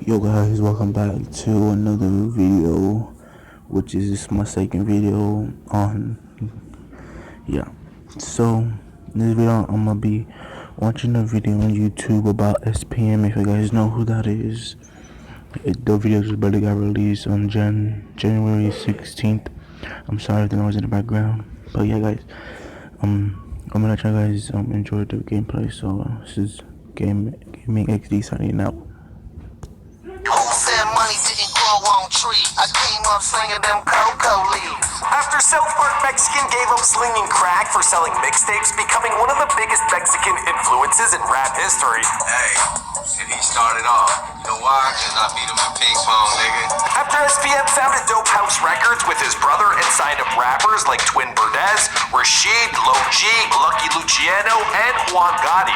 Yo guys, welcome back to another video, which is my second video on, so in this video I'm gonna be watching a video on YouTube about SPM. If you guys know who that is, the video just barely got released on January 16th. I'm sorry if the noise in the background, but yeah guys, I'm gonna let you guys enjoy the gameplay. So this is Gaming XD signing out. Money didn't grow on trees. I came up slinging them cocoa leaves. After South Park Mexican gave up slinging crack for selling mixtapes, becoming one of the biggest Mexican influences in rap history. Hey, and he started off. You know why? Because I beat him in ping pong, nigga. After SPM founded Dope House Records with his brother and signed up rappers like Twin Burdez, Rashid, Low G, Lucky Luciano, and Juan Gotti.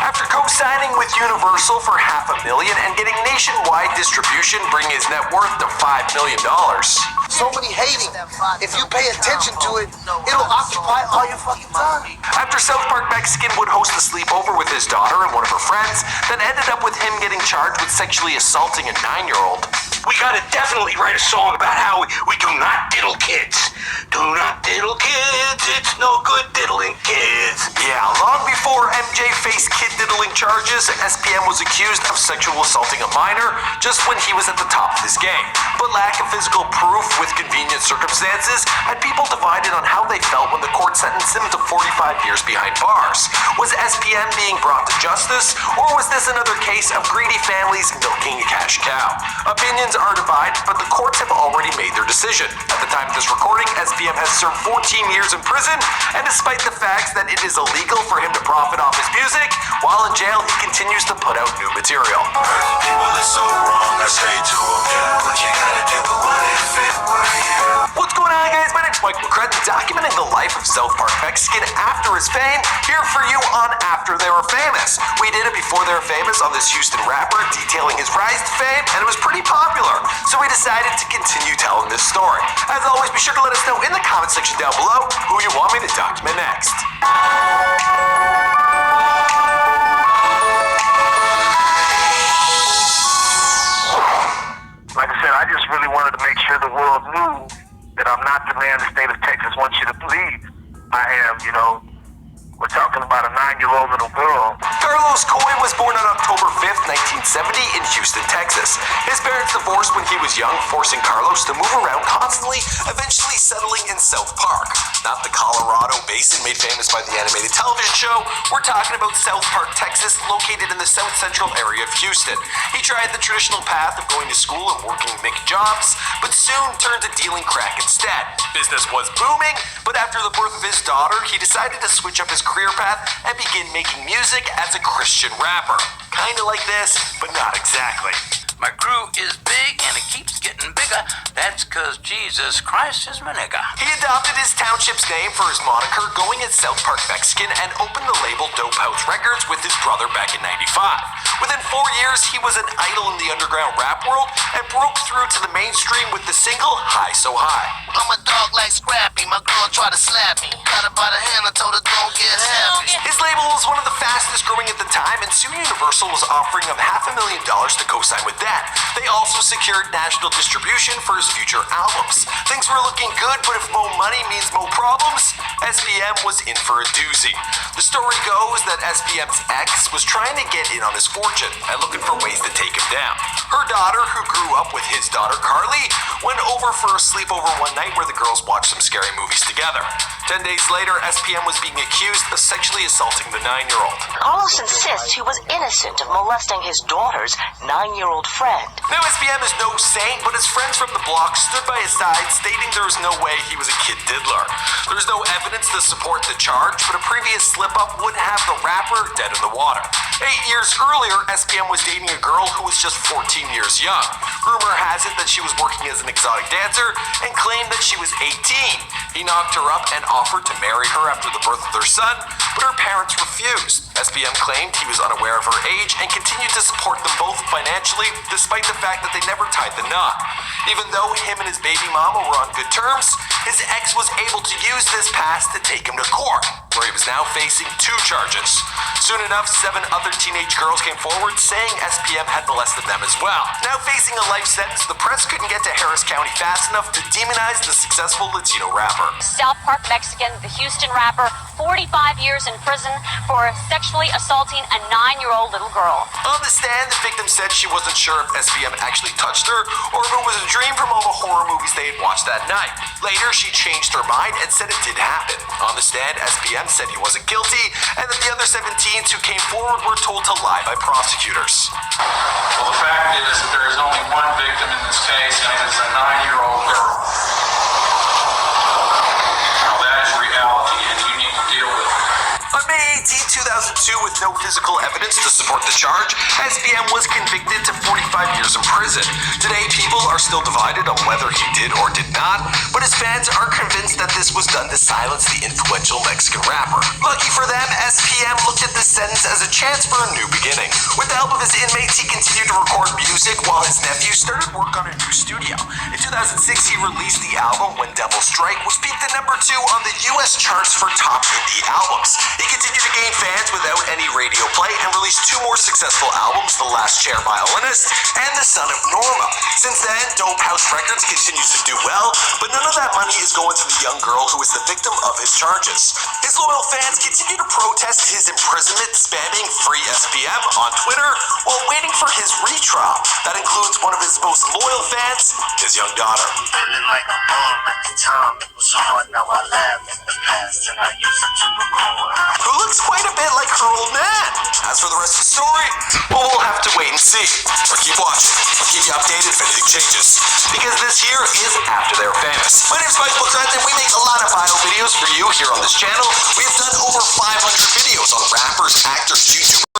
After co-signing with Universal for $500,000 and getting nationwide distribution, bringing his net worth to $5 million. So many hating. If you pay attention to it, it'll occupy all your fucking time. After South Park Mexican would host a sleepover with his daughter and one of her friends, then ended up with him getting charged with sexually assaulting a 9-year-old. We gotta definitely write a song about how we do not diddle kids. Do not diddle kids, it's no good diddling kids. Yeah, long before MJ faced kid diddling charges, SPM was accused of sexual assaulting a minor just when he was at the top of his game. But lack of physical proof with convenient circumstances had people divided on how they felt when the court sentenced him to 45 years behind bars. Was SPM being brought to justice, or was this another case of greedy families milking a cash cow? Opinions are divided, but the courts have already made their decision. At the time of this recording, SPM has served 14 years in prison, and despite the fact that it is illegal for him to profit off his music, while in jail, he continues to put out new material. People are so wrong, I say to them, what you gotta do, but what if it were you? What's going on, guys? My name's Mike McCrudden, documenting the life of South Park Mexican after his fame, here for you on After They Were Famous. We did it before they were famous on this Houston rapper, detailing his rise to fame, and it was pretty popular. So we decided to continue telling this story. As always, be sure to let us know in the comment section down below who you want me to document next. Like I said, I just really wanted to make sure the world knew that I'm not the man the state of Texas wants you to believe I am, We're talking about a 9-year-old little girl. Carlos Coy was born on October 5th, 1970 in Houston, Texas. His parents divorced when he was young, forcing Carlos to move around constantly, eventually settling in South Park. Not the Colorado basin made famous by the animated television show. We're talking about South Park, Texas, located in the south central area of Houston. He tried the traditional path of going to school and working making jobs, but soon turned to dealing crack instead. Business was booming, but after the birth of his daughter, he decided to switch up his career path and begin making music as a Christian rapper. Kinda like this, but not exactly. My crew is big and it keeps getting bigger. That's cause Jesus Christ is my nigga. He adopted his township's name for his moniker, going as South Park Mexican, and opened the label Dope House Records with his brother back in '95. Within 4 years, he was an idol in the underground rap world and broke through to the mainstream with the single High So High. I'm a dog like Scrappy. My girl tried to slap me. Got her by the hand, I told her don't get happy. His label was one of the fastest growing at the time, and soon Universal was offering him $500,000 to co-sign with that. They also secured national distribution for his future albums. Things were looking good, but if more money means more problems, SPM was in for a doozy. The story goes that SPM's ex was trying to get in on his fortune and looking for ways to take him down. Her daughter, who grew up with his daughter Carly, went over for a sleepover one night where the girls watched some scary movies together. 10 days later, SPM was being accused of sexually assaulting the 9-year-old. Carlos insists he was innocent of molesting his daughter's 9-year-old friend. Now, SPM is no saint, but his friends from the block stood by his side, stating there was no way he was a kid diddler. There's no evidence to support the charge, but a previous slip-up would have the rapper dead in the water. 8 years earlier, SPM was dating a girl who was just 14 years young. Rumor has it that she was working as an exotic dancer and claimed that she was 18. He knocked her up and offered to marry her after the birth of their son, but her parents refused. SPM claimed he was unaware aware of her age and continued to support them both financially, despite the fact that they never tied the knot. Even though him and his baby mama were on good terms, his ex was able to use this past to take him to court, where he was now facing 2 charges. Soon enough, 7 other teenage girls came forward saying SPM had molested them as well. Now facing a life sentence, the press couldn't get to Harris County fast enough to demonize the successful Latino rapper. South Park Mexican, the Houston rapper, 45 years in prison for sexually assaulting a 9-year-old little girl. On the stand, the victim said she wasn't sure if SPM actually touched her or if it was a dream from all the horror movies they had watched that night. Later, she changed her mind and said it did happen. On the stand, SPM said he wasn't guilty and that the other 17 who came forward were told to lie by prosecutors. Well, the fact is that there is only one victim in this case, and it is a 9-year-old girl. Now that is reality, and you need to deal with it. On May 18, 2002, with no physical evidence to support the charge, SPM was convicted to 45 years in prison. Today, people are still divided on whether he did or did not, but his fans are convinced that this was done to silence the influential Mexican rapper. Lucky for them, SPM looked at this sentence as a chance for a new beginning. With the help of his inmates, he continued to record music while his nephew started work on a new studio. In 2006, he released the album When Devils Strike, which peaked at #2 on the US charts for top indie albums. He continued to gain fans without any radio play and released 2 more successful albums, The Last Chair Violinist and The Son of Norma. Since then, Dope House Records continues to do well, but none of that money is going to the young girl who is the victim of his charges. His loyal fans continue to protest his imprisonment, spamming Free SPM on Twitter while waiting for his retrial. That includes one of his most loyal fans, his young daughter. Feeling like a bomb at the time, it was hard, now I laugh at the past and I use it to record. Who looks quite a bit like her old man. As for the rest of the story, well, we'll have to wait and see. Or keep watching. I'll keep you updated if anything changes. Because this here is After They're Famous. My name's Mike McCrudden, and we make a lot of viral videos for you here on this channel. We have done over 500 videos on rappers, actors,